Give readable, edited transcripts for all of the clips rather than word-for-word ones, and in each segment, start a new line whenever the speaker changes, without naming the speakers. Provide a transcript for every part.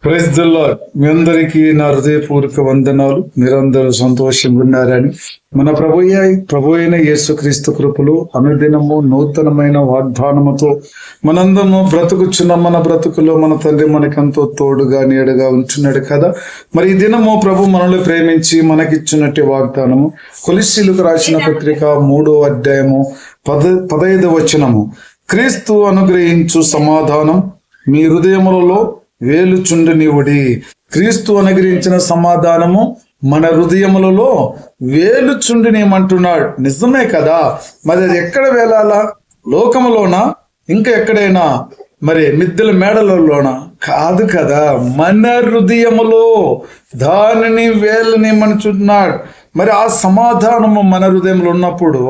Praise the lord. మీ అందరికీ నా హృదయపూర్వక వందనాలు. మీరందరూ సంతోషంగా ఉన్నారని మన ప్రభు అయిన యేసుక్రీస్తు కృపలు అనుదినము నూతనమైన వాగ్దానముతో మనందరము బ్రతుకుచున్న మన బ్రతుకులో మన తండ్రి మనకెంతో తోడుగా నీడగా ఉంటున్నాడు కదా. మరి ఈ దినము ప్రభు మనల్ని ప్రేమించి మనకిచ్చినట్టు వాగ్దానము కొలస్సీలకు రాసిన పత్రిక 3వ అధ్యాయము 15వ వచనము. క్రీస్తు అనుగ్రహించు సమాధానం మీ హృదయములలో వేలుచుండనివుడి. క్రీస్తు అనుగ్రహించిన సమాధానము మన హృదయములలో వేలుచుండనియమంటున్నాడు. నిజమే కదా. మరి అది ఎక్కడ వేలాలా? లోకములోనా, ఇంకా ఎక్కడైనా మరి మిద్దెల మేడలలోనా? కాదు కదా, మన హృదయములో దానిని వేలనియమంటున్నాడు. మరి ఆ సమాధానము మన హృదయంలో ఉన్నప్పుడు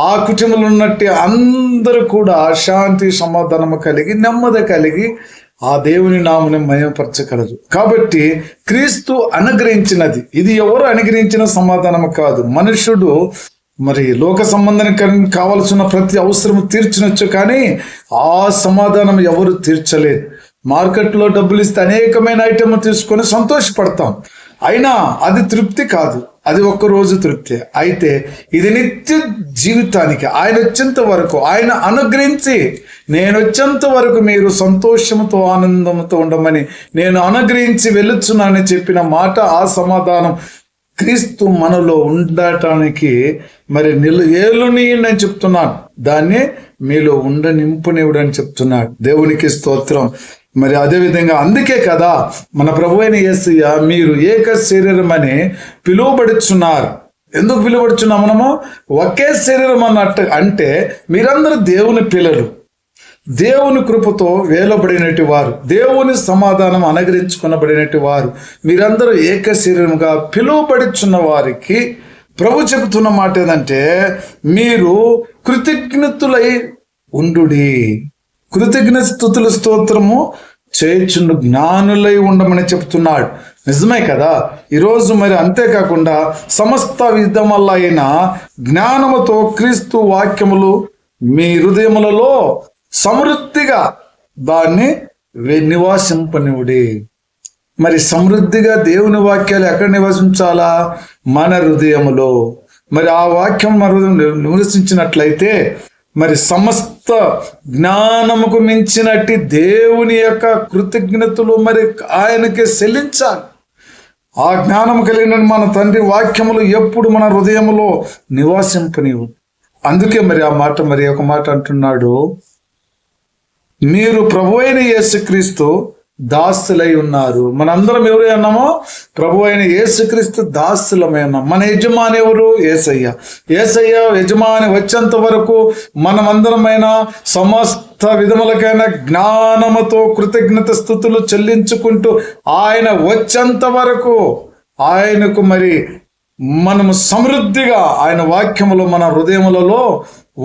ఆ కుటుంబంలో ఉన్నట్టు అందరూ కూడా శాంతి సమాధానము కలిగి నెమ్మది కలిగి ఆ దేవుని నామని మయపరచగలరు. కాబట్టి క్రీస్తు అనుగ్రహించినది. ఇది ఎవరు అనుగ్రహించిన సమాధానము కాదు. మనుషుడు మరి లోక సంబంధానికి కావలసిన ప్రతి అవసరము తీర్చనొచ్చు, కానీ ఆ సమాధానం ఎవరు తీర్చలేదు. మార్కెట్లో డబ్బులు ఇస్తే అనేకమైన ఐటమ్ తీసుకొని సంతోషపడతాం, అయినా అది తృప్తి కాదు. అది ఒక్కరోజు తృప్తి. అయితే ఇది నిత్య జీవితానికి ఆయన వచ్చేంత వరకు, ఆయన అనుగ్రహించి నేను వచ్చేంత వరకు మీరు సంతోషంతో ఆనందంతో ఉండమని నేను అనుగ్రహించి వెళ్ళుచున్నానని చెప్పిన మాట, ఆ సమాధానం క్రీస్తు మనలో ఉండటానికి మరి ఏలుని అని చెప్తున్నాడు. దాన్ని మీలో ఉండనింపునివుడు అని చెప్తున్నాడు. దేవునికి స్తోత్రం. మరి అదేవిధంగా అందుకే కదా మన ప్రభు అయిన యేసయ్య మీరు ఏక శరీరం అని పిలువబడుచున్నారు. ఎందుకు పిలువబడుచున్నాం? మనము ఒకే శరీరం అన్నట్టు. అంటే మీరందరూ దేవుని పిల్లలు, దేవుని కృపతో వేలబడినట్టు వారు, దేవుని సమాధానం అనుగ్రహించుకునబడినట్టు వారు, మీరందరూ ఏక శరీరముగా పిలువబడుచున్న వారికి ప్రభు చెబుతున్న మాట ఏంటంటే మీరు కృతజ్ఞతులై ఉండుడి. కృతజ్ఞ స్తుతుల స్తోత్రము చేయుచుండు జ్ఞానులై ఉండమని చెప్తున్నాడు. నిజమే కదా. ఈరోజు మరి అంతేకాకుండా సమస్త విధములైన జ్ఞానముతో క్రీస్తు వాక్యములు మీ హృదయములలో సమృద్ధిగా దాన్ని నివాసింపనివుడి. మరి సమృద్ధిగా దేవుని వాక్యాలు ఎక్కడ నివసించాలా? మన హృదయములో. మరి ఆ వాక్యం మన హృదయం నివసించినట్లయితే మరి సమస్త జ్ఞానముకు మించినట్టి దేవుని యొక్క కృతజ్ఞతలు మరి ఆయనకి చెల్లించాలి. ఆ జ్ఞానము కలిగిన మన తండ్రి వాక్యములు ఎప్పుడు మన హృదయములో నివాసింపనివు. అందుకే మరి ఆ మాట, మరి ఒక మాట అంటున్నాడు, మీరు ప్రభు అయిన యేసుక్రీస్తు దాసులై ఉన్నారు. మనందరం ఎవరు అన్నామో? ప్రభు అయిన యేసుక్రీస్తు దాసులమై ఉన్నాం. మన యజమాని ఎవరు? యేసయ్య. యేసయ్య యజమాని వచ్చేంత వరకు మనమందరమైన సమస్త విధములకైన జ్ఞానముతో కృతజ్ఞత స్తుతులు చెల్లించుకుంటూ ఆయన వచ్చేంత వరకు ఆయనకు మరి మనము సమృద్ధిగా ఆయన వాక్యములు మన హృదయములలో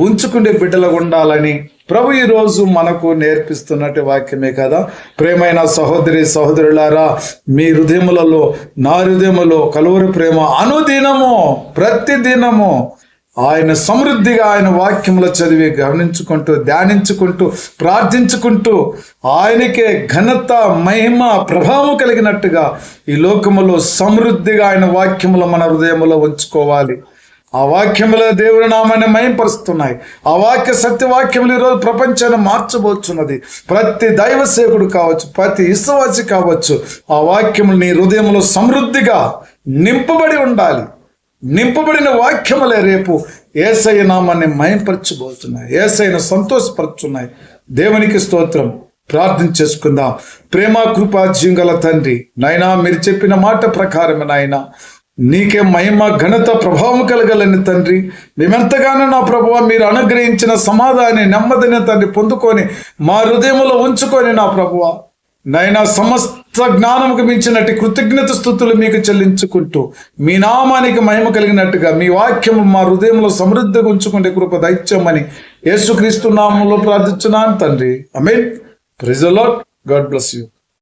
ఉంచుకునే బిడ్డలుగా ఉండాలని ప్రభు ఈరోజు మనకు నేర్పిస్తున్నట్టు వాక్యమే కదా. ప్రేమైన సహోదరి సహోదరులారా, మీ హృదయములలో నా హృదయములో కలువరి ప్రేమ అనుదినము ప్రతిదినము ఆయన సమృద్ధిగా ఆయన వాక్యములు చదివి గమనించుకుంటూ ధ్యానించుకుంటూ ప్రార్థించుకుంటూ ఆయనకే ఘనత మహిమ ప్రభావం కలిగినట్టుగా ఈ లోకములో సమృద్ధిగా ఆయన వాక్యములు మన హృదయములో ఉంచుకోవాలి. ఆ వాక్యములో దేవుని నామాన్ని మహింపరుస్తున్నాయి. ఆ వాక్య సత్యవాక్యములు ఈరోజు ప్రపంచాన్ని మార్చబోతున్నది. ప్రతి దైవ సేవకుడు కావచ్చు, ప్రతి విశ్వాసి కావచ్చు, ఆ వాక్యములు నీ హృదయంలో సమృద్ధిగా నింపబడి ఉండాలి. నింపబడిన వాక్యములే రేపు యేసయ్య నామాన్ని మహింపరచబోతున్నాయి, యేసయ్యను సంతోషపరుచున్నాయి. దేవునికి స్తోత్రం. ప్రార్థన చేసుకుందాం. ప్రేమ కృపా జీవంగల తండ్రి, నాయనా మీరు చెప్పిన మాట ప్రకారమే నాయనా నీకే మహిమ ఘనత ప్రభావం కలగాలని తండ్రి. మేమెంతగానో నా ప్రభువా మీరు అనుగ్రహించిన సమాధానాన్ని నెమ్మదిని తండ్రి పొందుకొని మా హృదయంలో ఉంచుకొని నా ప్రభువా నైనా సమస్త జ్ఞానముకు మించినట్టు కృతజ్ఞత స్తుతులు మీకు చెల్లించుకుంటూ మీ నామానికి మహిమ కలిగినట్టుగా మీ వాక్యము మా హృదయంలో సమృద్ధిగా ఉంచుకుంటే కృప దైత్యమని యేసుక్రీస్తు నామంలో ప్రార్థించున్నాను తండ్రి. ఆమేన్. Praise the Lord. God bless you.